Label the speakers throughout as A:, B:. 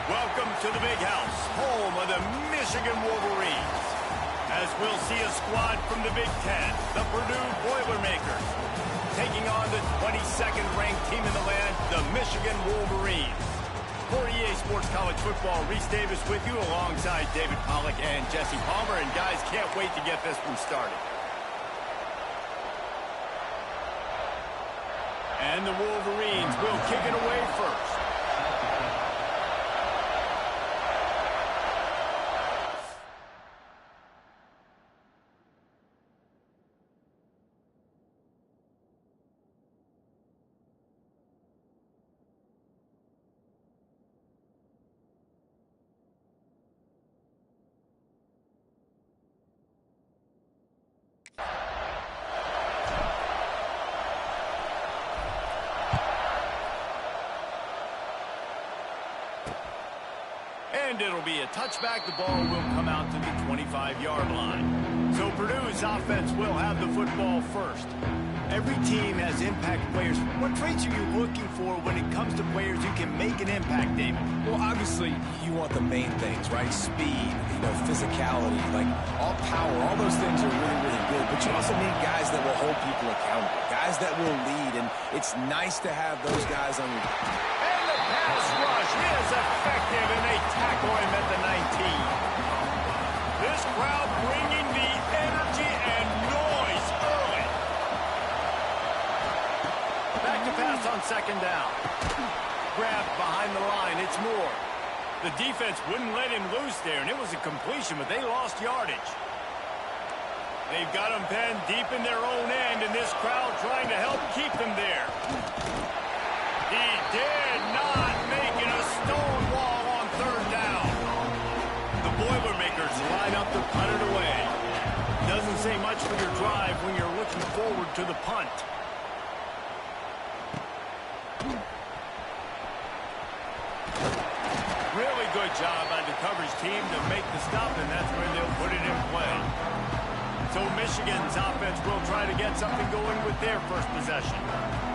A: Welcome to the big house, home of the Michigan Wolverines. As we'll see a squad from the Big Ten, the Purdue Boilermakers, taking on the 22nd ranked team in the land, the Michigan Wolverines. For EA Sports College Football, Reese Davis with you alongside David Pollack and Jesse Palmer. And guys, can't wait to get this one started. And the Wolverines will kick it away first. And it'll be a touchback. The ball will come out to the 25-yard line. So Purdue's offense will have the football first. Every team has impact players. What traits are you looking for when it comes to players who can make an impact, David?
B: Well, obviously, you want the main things, right? Speed, physicality, like all power. All those things are really, really good. But you also need guys that will hold people accountable, guys that will lead. And it's nice to have those guys on your team.
A: Pass rush is effective, and they tackle him at the 19. This crowd bringing the energy and noise early. Back to pass on second down. Grabbed behind the line. It's Moore. The defense wouldn't let him loose there, and it was a completion, but they lost yardage. They've got him penned deep in their own end, and this crowd trying to help keep them there. He did not make it a stone wall on third down. The Boilermakers line up to punt it away. Doesn't say much for your drive when you're looking forward to the punt. Really good job by the coverage team to make the stop, and that's where they'll put it in play. So Michigan's offense will try to get something going with their first possession.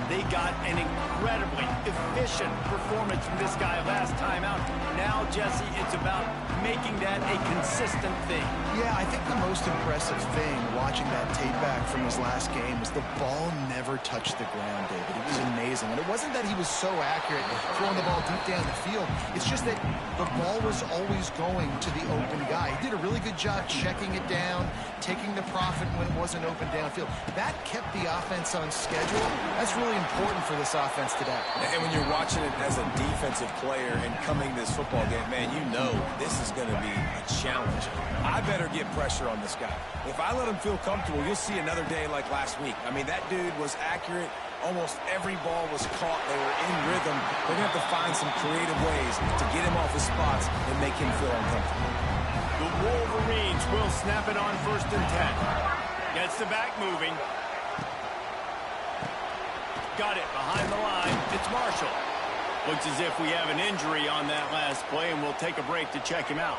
A: They got an incredibly efficient performance from this guy last time out. Now, Jesse, it's about making that a consistent thing.
C: Yeah, I think the most impressive thing watching that tape back from his last game was the ball never touched the ground, David. It was amazing. And it wasn't that he was so accurate throwing the ball deep down the field. It's just that the ball was always going to the open guy. He did a really good job checking it down, taking the profit when it wasn't open downfield. That kept the offense on schedule. That's really important for this offense today.
B: And when you're watching it as a defensive player and coming this football game, man, you know this is going to be a challenge. I better get pressure on this guy. If I let him feel comfortable, you'll see another day like last week. I mean, that dude was accurate. Almost every ball was caught. They were in rhythm. They're going to have to find some creative ways to get him off his spots and make him feel uncomfortable.
A: The Wolverines will snap it on 1st and 10. Gets the back moving. Got it behind the line. It's Marshall. Looks as if we have an injury on that last play, and we'll take a break to check him out.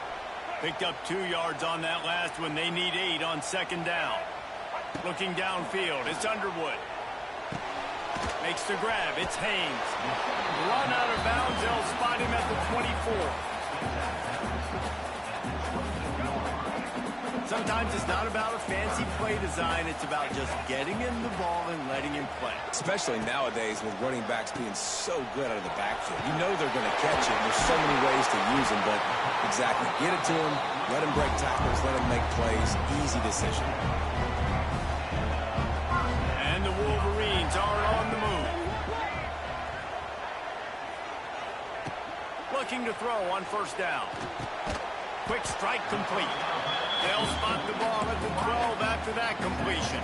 A: Picked up 2 yards on that last one. They need 8 on second down. Looking downfield. It's Underwood. Makes the grab. It's Haynes. Run out of bounds. They'll spot him at the 24. Sometimes it's not about a fancy play design. It's about just getting him the ball and letting him play.
B: Especially nowadays with running backs being so good out of the backfield. You know they're going to catch it. There's so many ways to use him, but exactly. Get it to him, let him break tackles, let him make plays. Easy decision.
A: And the Wolverines are on the move. Looking to throw on 1st down. Quick strike complete. They'll spot the ball at the 12 after that completion.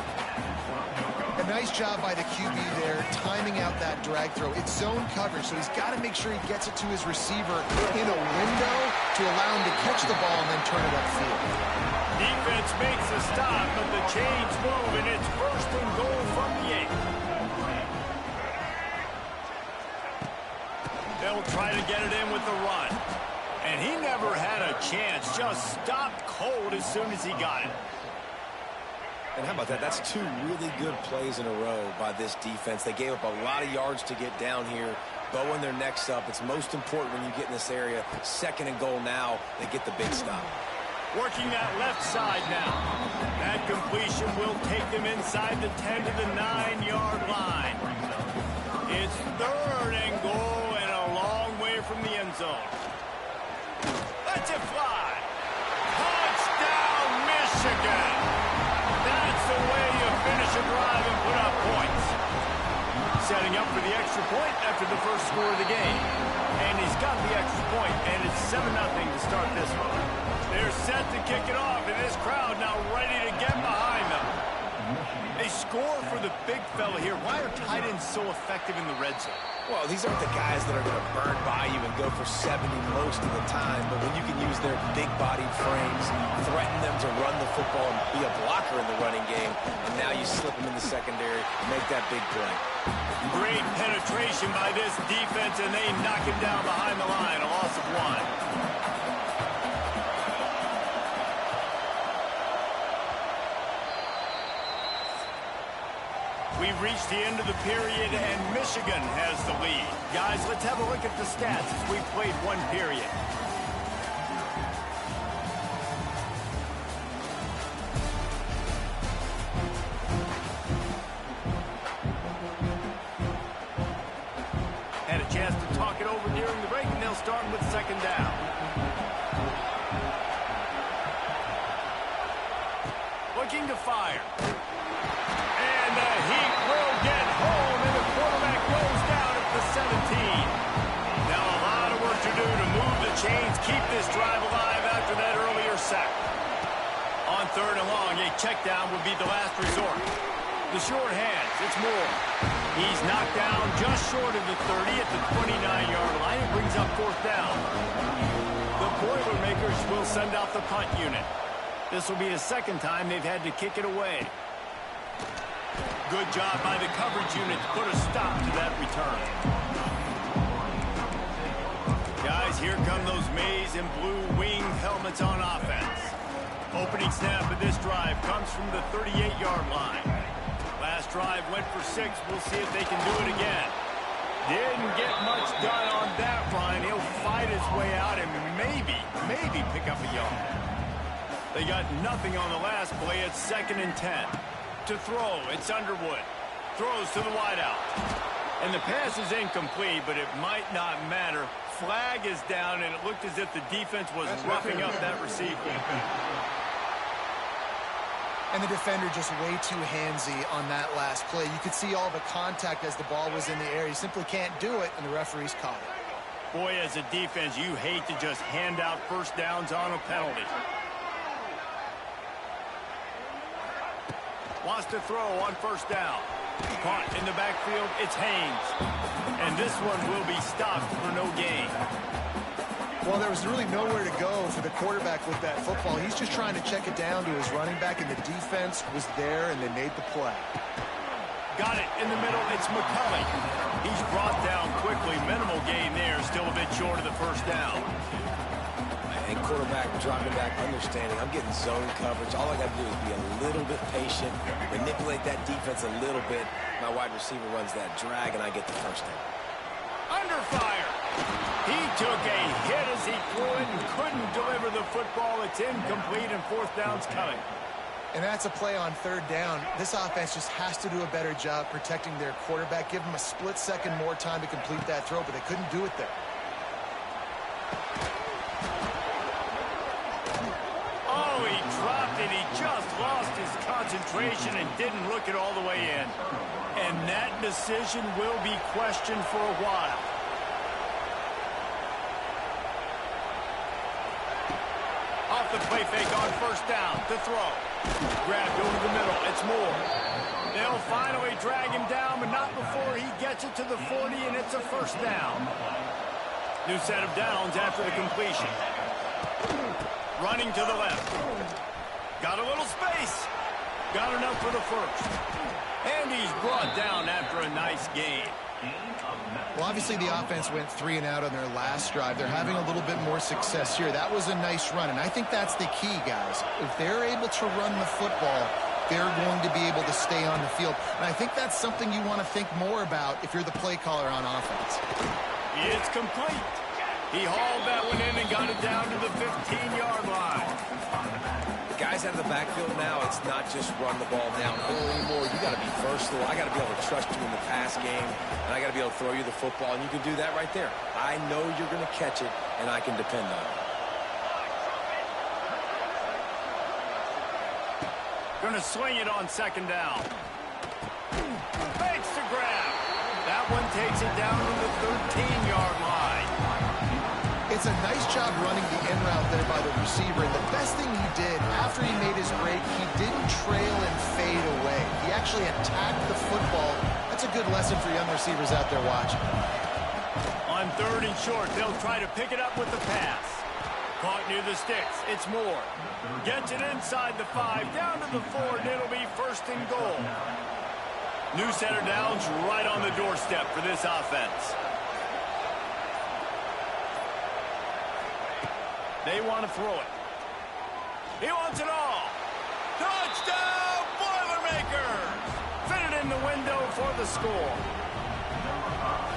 C: A nice job by the QB there, timing out that drag throw. It's zone coverage, so he's got to make sure he gets it to his receiver in a window to allow him to catch the ball and then turn it upfield.
A: Defense makes a stop, but the chains move, and it's 1st and goal from the 8. They'll try to get it in with the run. And he never had a chance, just stopped cold as soon as he got it.
B: And how about that? That's two really good plays in a row by this defense. They gave up a lot of yards to get down here, bowing their necks up. It's most important when you get in this area. 2nd and goal now, they get the big stop.
A: Working that left side now. That completion will take them inside the 10 to the 9-yard line. It's 3rd and goal and a long way from the end zone. Let's it fly. Touchdown, Michigan. That's the way you finish a drive and put up points. Setting up for the extra point after the first score of the game. And he's got the extra point, and it's 7-0 to start this one. They're set to kick it off, and this crowd now ready to get behind them. They score for the big fella here. Why are tight ends so effective in the red zone?
B: Well, these aren't the guys that are going to burn by you and go for 70 most of the time, but when you can use their big-bodied frames, threaten them to run the football and be a blocker in the running game, and now you slip them in the secondary and make that big play.
A: Great penetration by this defense, and they knock it down behind the line, a loss of 1. We've reached the end of the period, and Michigan has the lead. Guys, let's have a look at the stats as we've played one period. Had a chance to talk it over during the break, and they'll start with 2nd down. Looking to fire. And the heat will get home, and the quarterback goes down at the 17. Now a lot of work to do to move the chains, keep this drive alive after that earlier sack. On 3rd and long, a check down would be the last resort. The short hands, it's Moore. He's knocked down just short of the 30 at the 29-yard line. It brings up 4th down. The Boilermakers will send out the punt unit. This will be the 2nd time they've had to kick it away. Good job by the coverage unit to put a stop to that return. Guys, here come those maize and blue winged helmets on offense. Opening snap of this drive comes from the 38-yard line. Last drive went for 6. We'll see if they can do it again. Didn't get much done on that run. He'll fight his way out and maybe pick up a yard. They got nothing on the last play. It's 2nd and 10. To throw, it's Underwood. Throws to the wideout. And the pass is incomplete, but it might not matter. Flag is down, and it looked as if the defense was roughing up that receiver.
C: And the defender just way too handsy on that last play. You could see all the contact as the ball was in the air. He simply can't do it, and the referee's caught it.
A: Boy, as a defense, you hate to just hand out first downs on a penalty. Wants to throw on 1st down. Caught in the backfield, it's Haynes. And this one will be stopped for no gain.
C: Well, there was really nowhere to go for the quarterback with that football. He's just trying to check it down to his running back, and the defense was there, and they made the play.
A: Got it in the middle, it's McCulley. He's brought down quickly. Minimal gain there, still a bit short of the 1st down.
B: And quarterback dropping back, understanding I'm getting zone coverage. All I got to do is be a little bit patient, manipulate that defense a little bit. My wide receiver runs that drag, and I get the 1st down.
A: Under fire. He took a hit as he threw it and couldn't deliver the football. It's incomplete, and 4th down's coming.
C: And that's a play on 3rd down. This offense just has to do a better job protecting their quarterback. Give them a split second more time to complete that throw, but they couldn't do it there.
A: Dropped it. He just lost his concentration and didn't look it all the way in. And that decision will be questioned for a while. Off the play fake on 1st down. To throw. Grabbed over the middle. It's Moore. They'll finally drag him down, but not before he gets it to the 40, and it's a 1st down. New set of downs after the completion. Running to the left. Got a little space. Got enough for the 1st. And he's brought down after a nice gain.
C: Well, obviously the offense went 3 and out on their last drive. They're having a little bit more success here. That was a nice run, and I think that's the key, guys. If they're able to run the football, they're going to be able to stay on the field. And I think that's something you want to think more about if you're the play caller on offense.
A: It's complete. He hauled that one in and got it down to the 15-yard line.
B: Guys out of the backfield now, it's not just run the ball downhill anymore. You got to be versatile. I got to be able to trust you in the pass game, and I got to be able to throw you the football, and you can do that right there. I know you're going to catch it, and I can depend on it.
A: Going to swing it on second down. Fakes to grab. That one takes it down to the 13-yard line.
C: It's a nice job running the in route there by the receiver. And the best thing he did after he made his break, he didn't trail and fade away. He actually attacked the football. That's a good lesson for young receivers out there watching.
A: On 3rd and short, they'll try to pick it up with the pass. Caught near the sticks. It's Moore. Gets it inside the 5, down to the 4, and it'll be 1st and goal. New center downs right on the doorstep for this offense. They want to throw it. He wants it all. Touchdown, Boilermakers! Fit it in the window for the score.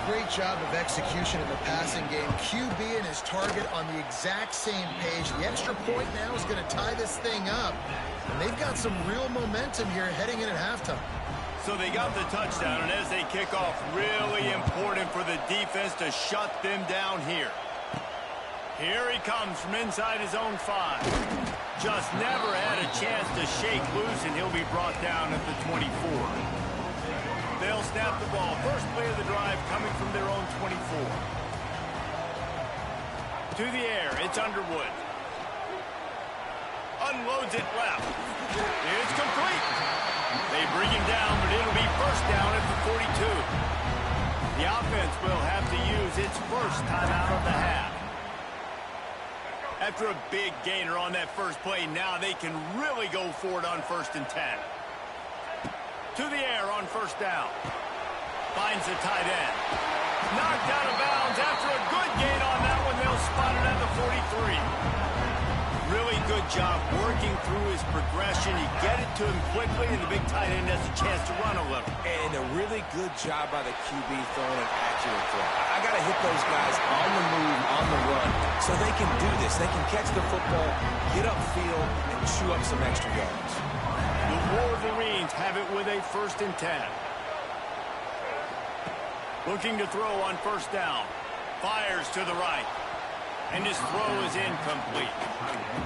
C: Great job of execution in the passing game. QB and his target on the exact same page. The extra point now is going to tie this thing up. And they've got some real momentum here heading in at halftime.
A: So they got the touchdown, and as they kick off, really important for the defense to shut them down here. Here he comes from inside his own 5. Just never had a chance to shake loose, and he'll be brought down at the 24. They'll snap the ball. First play of the drive coming from their own 24. To the air, it's Underwood. Unloads it left. It's complete. They bring him down, but it'll be 1st down at the 42. The offense will have to use its first timeout of the half. After a big gainer on that first play, now they can really go for it on 1st and 10. To the air on 1st down. Finds the tight end. Knocked out of bounds after a good gain on that one. They'll spot it at the 43. Really good job working through his progression. You get it to him quickly, and the big tight end has a chance to run a little.
B: And a really good job by the QB throwing an accurate throw. I got to hit those guys on the move, on the run, so they can do this. They can catch the football, get upfield, and chew up some extra yards.
A: The Wolverines have it with a 1st and 10. Looking to throw on 1st down. Fires to the right. And his throw is incomplete.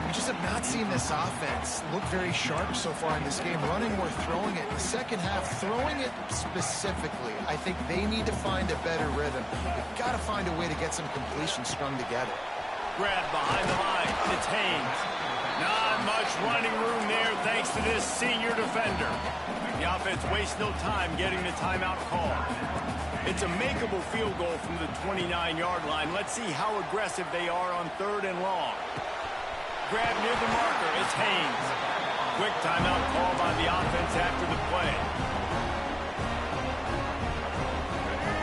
C: We just have not seen this offense look very sharp so far in this game, running or throwing it. In the second half, throwing it specifically, I think they need to find a better rhythm. They've got to find a way to get some completions strung together.
A: Grab behind the line. It's Haynes. Not much running room there thanks to this senior defender. The offense wastes no time getting the timeout call. It's a makeable field goal from the 29-yard line. Let's see how aggressive they are on 3rd and long. Grab near the marker. It's Haynes. Quick timeout call by the offense after the play.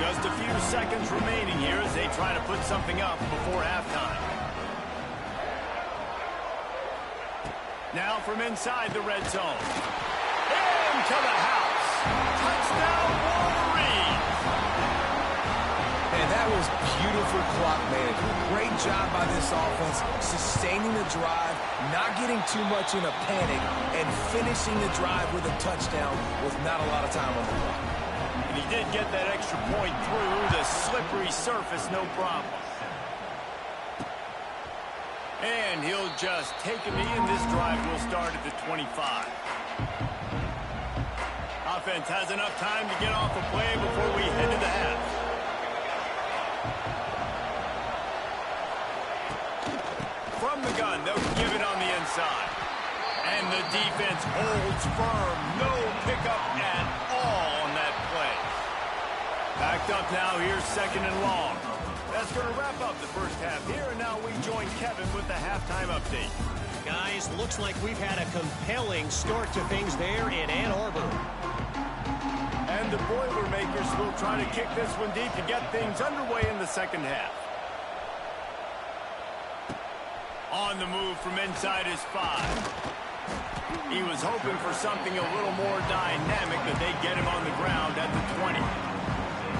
A: Just a few seconds remaining here as they try to put something up before halftime. Now from inside the red zone. Into the house. Touchdown, Wolverines.
B: And that was beautiful clock management. Great job by this offense, sustaining the drive, not getting too much in a panic, and finishing the drive with a touchdown with not a lot of time on the clock.
A: And he did get that extra point through the slippery surface, no problem. And he'll just take a knee, and this drive will start at the 25. Offense has enough time to get off a play before we head to the half. From the gun, they'll give it on the inside. And the defense holds firm. No pickup at all on that play. Backed up now, here's 2nd and long. That's going to wrap up the first half here, and now we join Kevin with the halftime update.
D: Guys, looks like we've had a compelling start to things there in Ann Arbor.
A: And the Boilermakers will try to kick this one deep to get things underway in the second half. On the move from inside his 5. He was hoping for something a little more dynamic, that they'd get him on the ground at the 20.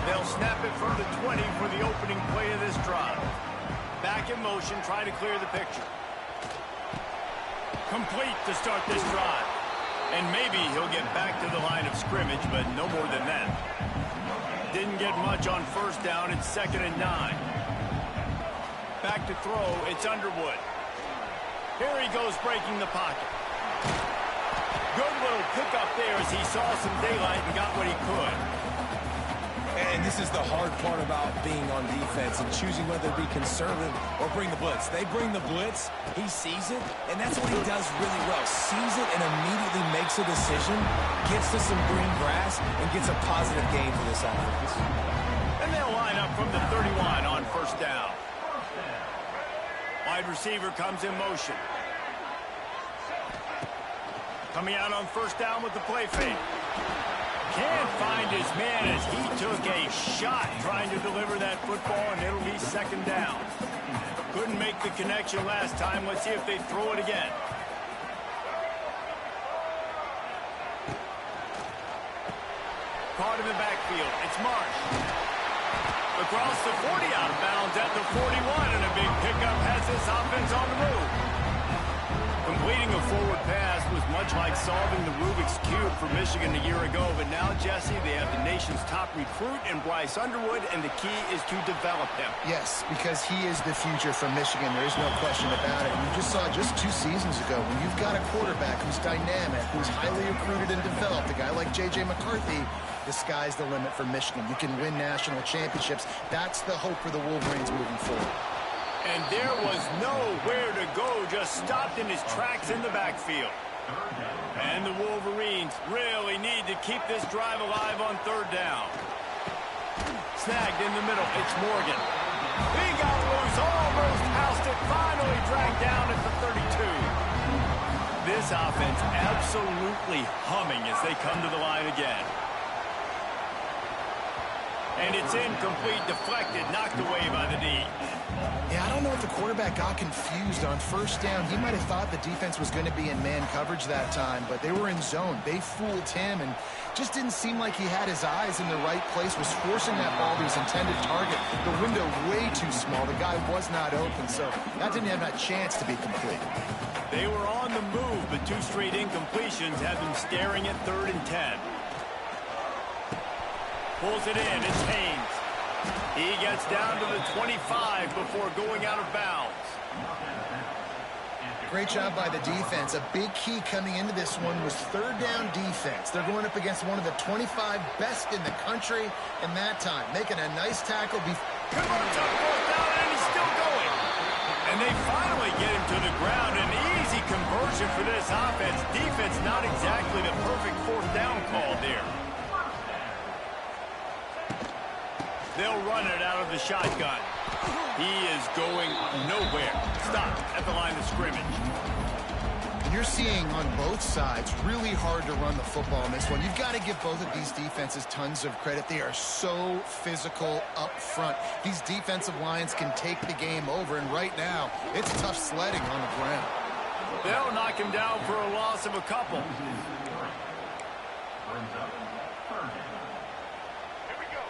A: They'll snap it from the 20 for the opening play of this drive. Back in motion, try to clear the picture. Complete to start this drive. And maybe he'll get back to the line of scrimmage, but no more than that. Didn't get much on first down. It's 2nd and 9. Back to throw. It's Underwood. Here he goes, breaking the pocket. Good little pickup there as he saw some daylight and got what he could.
B: And this is the hard part about being on defense and choosing whether to be conservative or bring the blitz. They bring the blitz, he sees it, and that's what he does really well. Sees it and immediately makes a decision, gets to some green grass, and gets a positive gain for this offense.
A: And they'll line up from the 31 on first down. Wide receiver comes in motion. Coming out on first down with the play fake. Can't find his man as he took a shot trying to deliver that football, and it'll be 2nd down. Couldn't make the connection last time. Let's see if they throw it again. Caught in the backfield. It's Marsh. Across the 40, out of bounds at the 41, and a big pickup has this offense on the move. Completing a forward pass was much like solving the Rubik's Cube for Michigan a year ago, but now, Jesse, they have the nation's top recruit in Bryce Underwood, and the key is to develop him.
C: Yes, because he is the future for Michigan. There is no question about it. You just saw just 2 seasons ago, when you've got a quarterback who's dynamic, who's highly recruited and developed, a guy like J.J. McCarthy, the sky's the limit for Michigan. You can win national championships. That's the hope for the Wolverines moving forward.
A: And there was nowhere to go, just stopped in his tracks in the backfield. And the Wolverines really need to keep this drive alive on 3rd down. Snagged in the middle, it's Morgan. He got loose, almost housed it, finally dragged down at the 32. This offense absolutely humming as they come to the line again. And it's incomplete, deflected, knocked away by the D.
C: Yeah, I don't know if the quarterback got confused on first down. He might have thought the defense was going to be in man coverage that time, but they were in zone. They fooled him and just didn't seem like he had his eyes in the right place, was forcing that ball to his intended target. The window way too small. The guy was not open, so that didn't have that chance to be complete.
A: They were on the move, but 2 straight incompletions had them staring at 3rd and 10. Pulls it in, it's Haynes. He gets down to the 25 before going out of bounds.
C: Great job by the defense. A big key coming into this one was 3rd down defense. They're going up against one of the 25 best in the country in that time. Making a nice tackle.
A: Converts on 4th down, and he's still going. And they finally get him to the ground. An easy conversion for this offense. Defense not exactly the perfect 4th down call there. They'll run it out of the shotgun. He is going nowhere. Stop at the line of scrimmage.
C: You're seeing on both sides really hard to run the football in this one. You've got to give both of these defenses tons of credit. They are so physical up front. These defensive lines can take the game over, and right now, it's tough sledding on the ground.
A: They'll knock him down for a loss of a couple.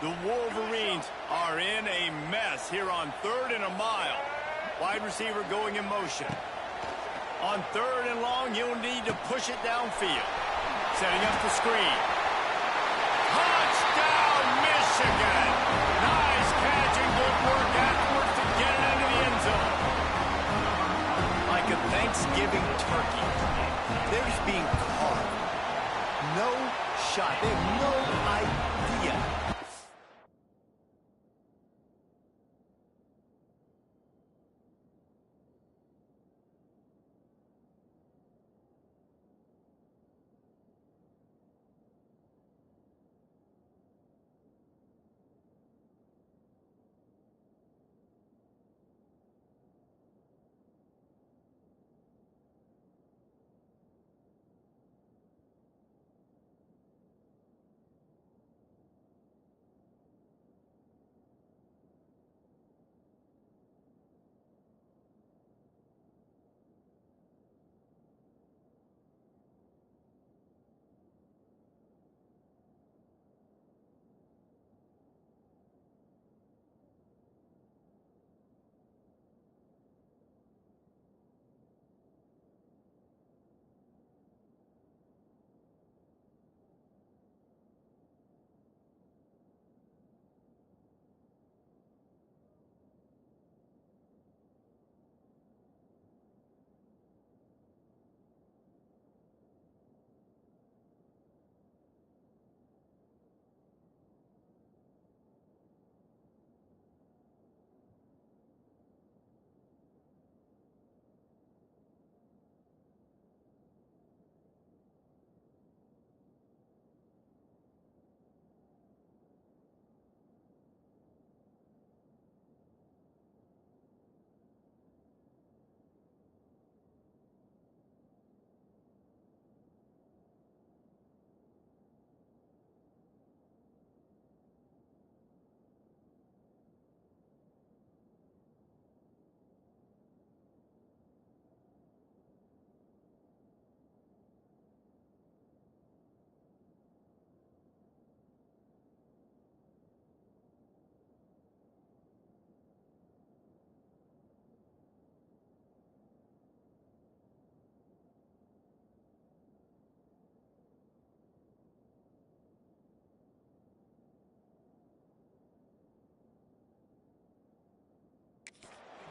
A: The Wolverines are in a mess here on 3rd and a mile. Wide receiver going in motion. On 3rd and long, you'll need to push it downfield. Setting up the screen. Touchdown, Michigan! Nice catch and good work afterwards to get it into the end zone. Like a Thanksgiving turkey. They're just being carved. No shot. They have no idea.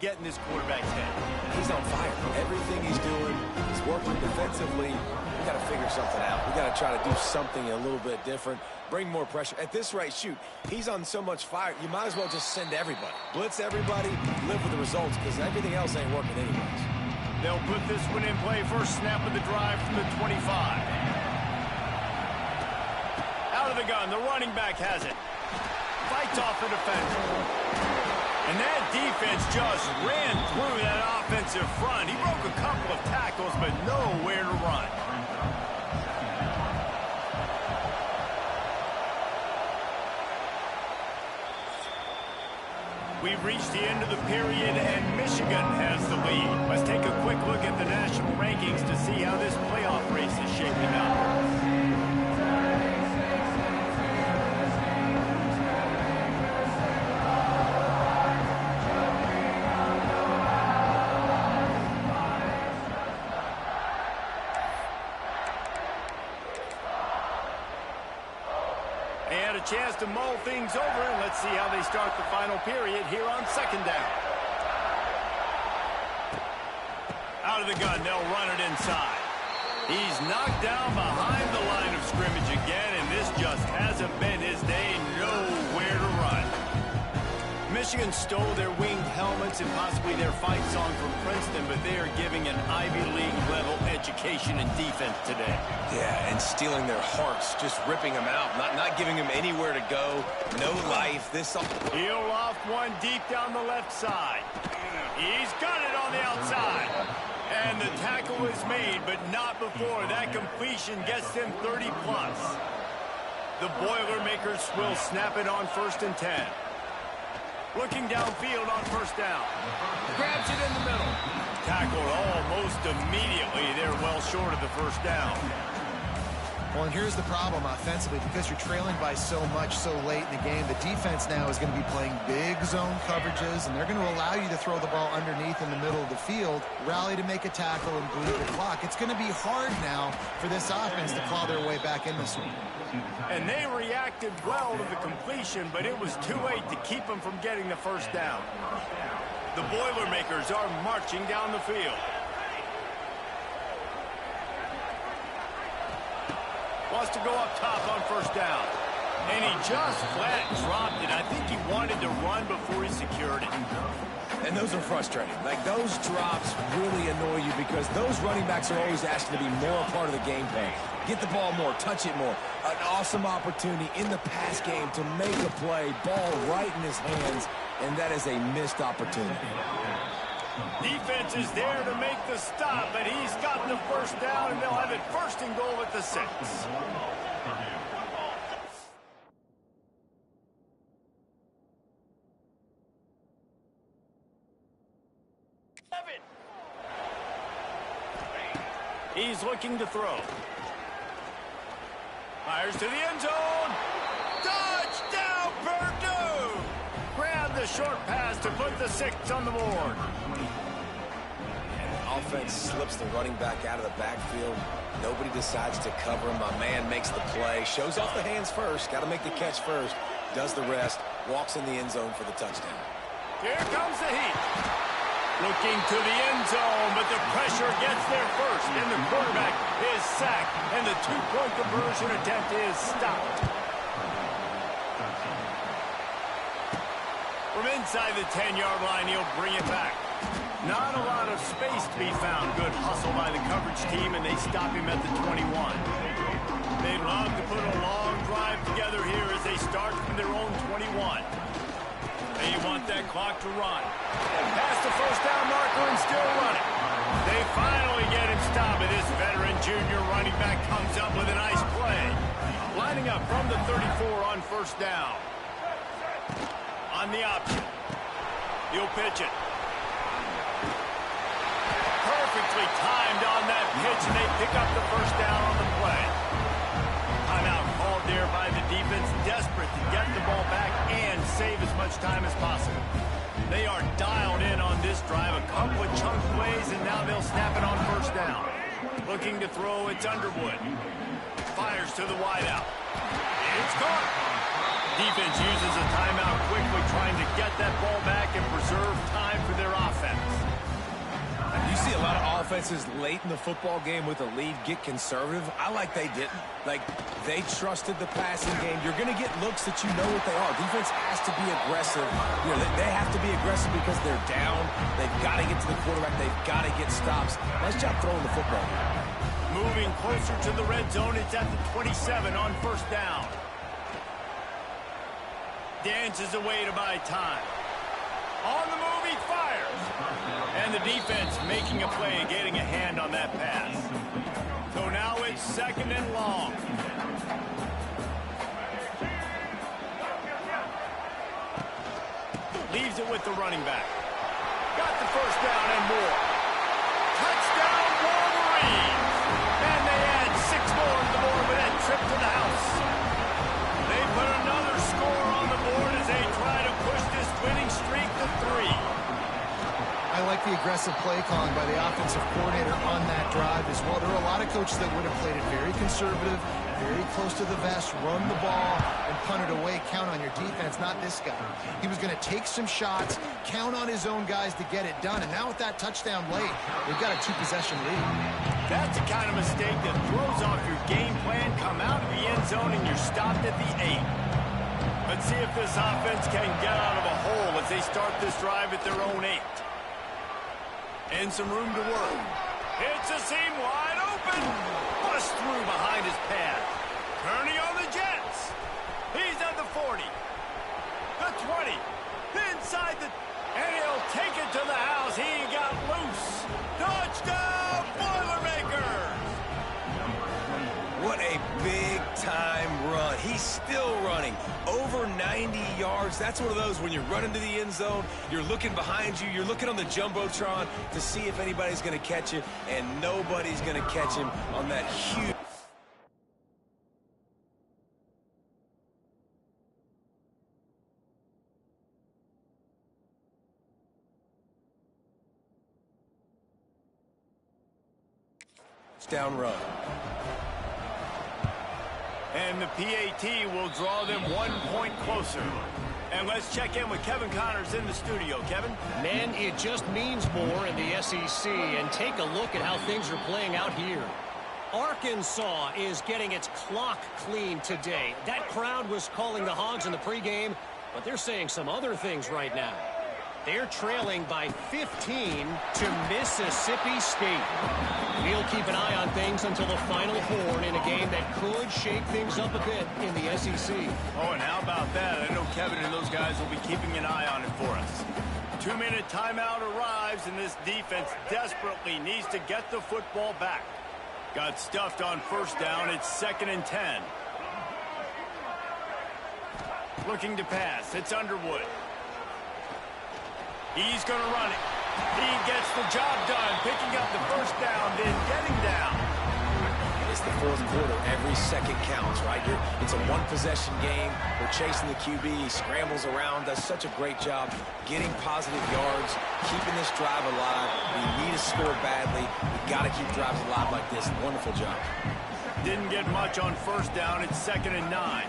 A: get in this quarterback's head.
B: He's on fire. Everything he's doing, he's working defensively. We got to figure something out. We got to try to do something a little bit different, bring more pressure. At this rate, shoot, he's on so much fire, you might as well just send everybody. Blitz everybody, live with the results, because everything else ain't working anyways.
A: They'll put this one in play. First snap of the drive from the 25. Out of the gun, the running back has it. Fights off the defender. And that defense just ran through that offensive front. He broke a couple of tackles, but nowhere to run. We've reached the end of the period, and Michigan has the lead. Let's take a quick look at the national rankings to see how this playoff race is shaping up. Chance to mull things over, and let's see how they start the final period here on second down. Out of the gun, they'll run it inside. He's knocked down behind the line of scrimmage again, and this just hasn't been his day. Nowhere to run. Michigan stole their winged helmets and possibly their fight song from Princeton, but they are giving an Ivy League level education in defense today.
B: Yeah, and stealing their hearts, just ripping them out, not giving them anywhere to go, no life.
A: He'll off one deep down the left side. He's got it on the outside. And the tackle is made, but not before that completion gets them 30+. The Boilermakers will snap it on 1st and 10. Looking downfield on first down. Grabs it in the middle. Tackled almost immediately. They're well short of the first down.
C: Well, and here's the problem offensively. Because you're trailing by so much so late in the game, the defense now is going to be playing big zone coverages, and they're going to allow you to throw the ball underneath in the middle of the field, rally to make a tackle, and bleed the clock. It's going to be hard now for this offense to claw their way back in this one.
A: And they reacted well to the completion, but it was too late to keep them from getting the first down. The Boilermakers are marching down the field. Wants to go up top on first down. And he just flat dropped it. I think he wanted to run before he secured it.
B: And those are frustrating. Like, those drops really annoy you because those running backs are always asking to be more a part of the game plan. Get the ball more, touch it more. An awesome opportunity in the pass game to make a play, ball right in his hands, and that is a missed opportunity.
A: Defense is there to make the stop, but he's got the first down, and they'll have it 1st and goal at the 6. He's looking to throw. Fires to the end zone. Touchdown, Purdue! Grab the short pass to put the 6 on the board.
B: Offense slips the running back out of the backfield. Nobody decides to cover him. My man makes the play. Shows off the hands first. Got to make the catch first. Does the rest. Walks in the end zone for the touchdown.
A: Here comes the heat. Looking to the end zone, but the pressure gets there first. And the quarterback is sacked. And the 2-point conversion attempt is stopped. From inside the 10-yard line, he'll bring it back. Not a lot of space to be found. Good hustle by the coverage team, and they stop him at the 21. They'd love to put a long drive together here as they start from their own 21. They want that clock to run. Past the first down marker and still running. They finally get him stopped, and this veteran junior running back comes up with a nice play. Lining up from the 34 on first down. On the option. He'll pitch it. Perfectly timed on that pitch, and they pick up the first down on the play. Timeout called there by the defense, desperate to get the ball back and save as much time as possible. They are dialed in on this drive, a couple of chunk plays, and now they'll snap it on first down. Looking to throw, it's Underwood. Fires to the wideout. It's caught. Defense uses a timeout quickly, trying to get that ball back and preserve time for their offense.
B: You see a lot of offenses late in the football game with a lead get conservative. I like they didn't. Like, they trusted the passing game. You're going to get looks that you know what they are. Defense has to be aggressive. You know, they have to be aggressive because they're down. They've got to get to the quarterback. They've got to get stops. Nice job throwing the football.
A: Moving closer to the red zone, it's at the 27 on first down. Dances away to buy time. On the move, he fires. And the defense making a play and getting a hand on that pass. So now it's second and long. Leaves it with the running back. Got the first down and more. Touchdown, Wolverines! And they add 6 more to the board with that trip to the house. They put another score on the board as they try to push this winning streak to 3.
C: I like the aggressive play calling by the offensive coordinator on that drive as well. There are a lot of coaches that would have played it very conservative, very close to the vest, run the ball, and punt it away. Count on your defense, not this guy. He was going to take some shots, count on his own guys to get it done. And now with that touchdown late, they've got a 2-possession lead.
A: That's the kind of mistake that throws off your game plan. Come out of the end zone and you're stopped at the 8. Let's see if this offense can get out of a hole as they start this drive at their own 8. And some room to work. It's a seam wide open. Bust through behind his pad. Kearney on the Jets. He's at the 40. The 20. Inside the... And he'll take it to the house. He got loose. Touchdown, Boilermakers!
B: What a big-time run. He's still running. Over 90 yards. That's one of those when you're running to the end zone, you're looking behind you, you're looking on the Jumbotron to see if anybody's going to catch it, and nobody's going to catch him on that huge... down run.
A: And the PAT will draw them 1 point closer. And let's check in with Kevin Connors in the studio. Kevin?
D: Man, it just means more in the SEC. And take a look at how things are playing out here. Arkansas is getting its clock cleaned today. That crowd was calling the Hogs in the pregame, but they're saying some other things right now. They're trailing by 15 to Mississippi State. We'll keep an eye on things until the final horn in a game that could shake things up a bit in the SEC.
A: Oh, and how about that? I know Kevin and those guys will be keeping an eye on it for us. 2-minute timeout arrives, and this defense desperately needs to get the football back. Got stuffed on first down. It's 2nd and 10. Looking to pass. It's Underwood. He's going to run it. He gets the job done, picking up the first down, then getting down.
B: It's the 4th quarter. Every second counts, right? It's a 1-possession game. We're chasing the QB. He scrambles around, does such a great job getting positive yards, keeping this drive alive. We need to score badly. We got to keep drives alive like this. Wonderful job.
A: Didn't get much on first down. It's 2nd and 9.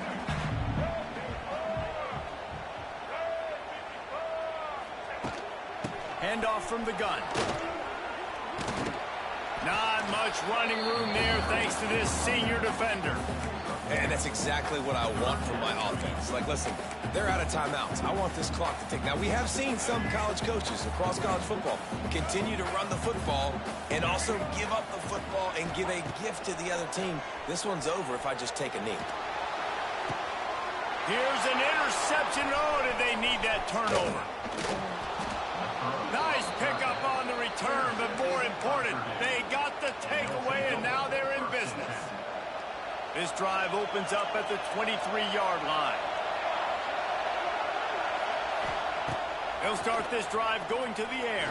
A: Handoff from the gun. Not much running room there thanks to this senior defender.
B: And that's exactly what I want from my offense. Like, listen, they're out of timeouts. I want this clock to tick. Now, we have seen some college coaches across college football continue to run the football and also give up the football and give a gift to the other team. This one's over if I just take a knee.
A: Here's an interception. Oh, did they need that turnover? Nice pickup on the return, but more important, they got the takeaway, and now they're in business. This drive opens up at the 23-yard line. They'll start this drive going to the air.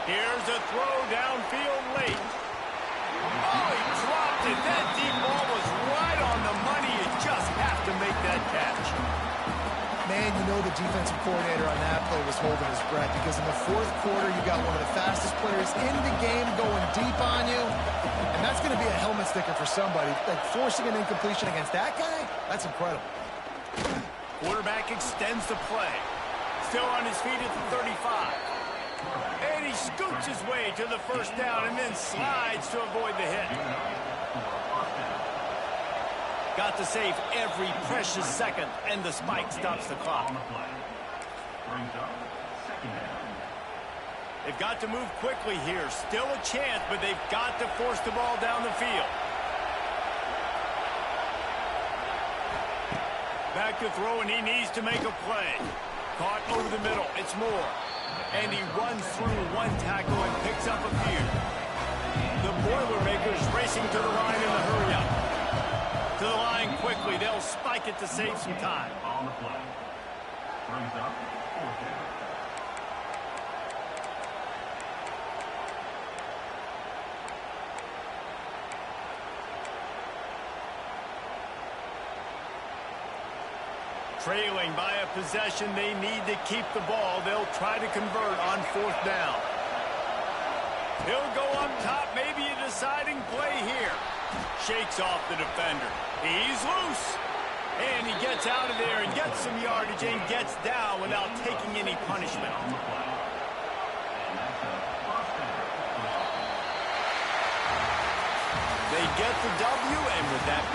A: Here's a throw downfield late. Oh, he dropped it. That deep ball was right on the money. You just have to make that catch.
C: Man, you know the defensive coordinator on that play was holding his breath because in the fourth quarter, you got one of the fastest players in the game going deep on you, and that's going to be a helmet sticker for somebody. Like forcing an incompletion against that guy, that's incredible.
A: Quarterback extends the play. Still on his feet at the 35. And he scoots his way to the first down and then slides to avoid the hit. Got to save every precious second, and the spike stops the clock. They've got to move quickly here. Still a chance, but they've got to force the ball down the field. Back to throw, and he needs to make a play. Caught over the middle. It's Moore. And he runs through one tackle and picks up a few. The Boilermakers racing to the line in the hurry-up. To the line quickly. They'll spike it to save some time.
E: On the play. Brings up fourth down.
A: Trailing by a possession, they need to keep the ball. They'll try to convert on fourth down. He'll go up top, maybe a deciding play here. Shakes off the defender. He's loose. And he gets out of there and gets some yardage and gets down without taking any punishment. They get the W, and with that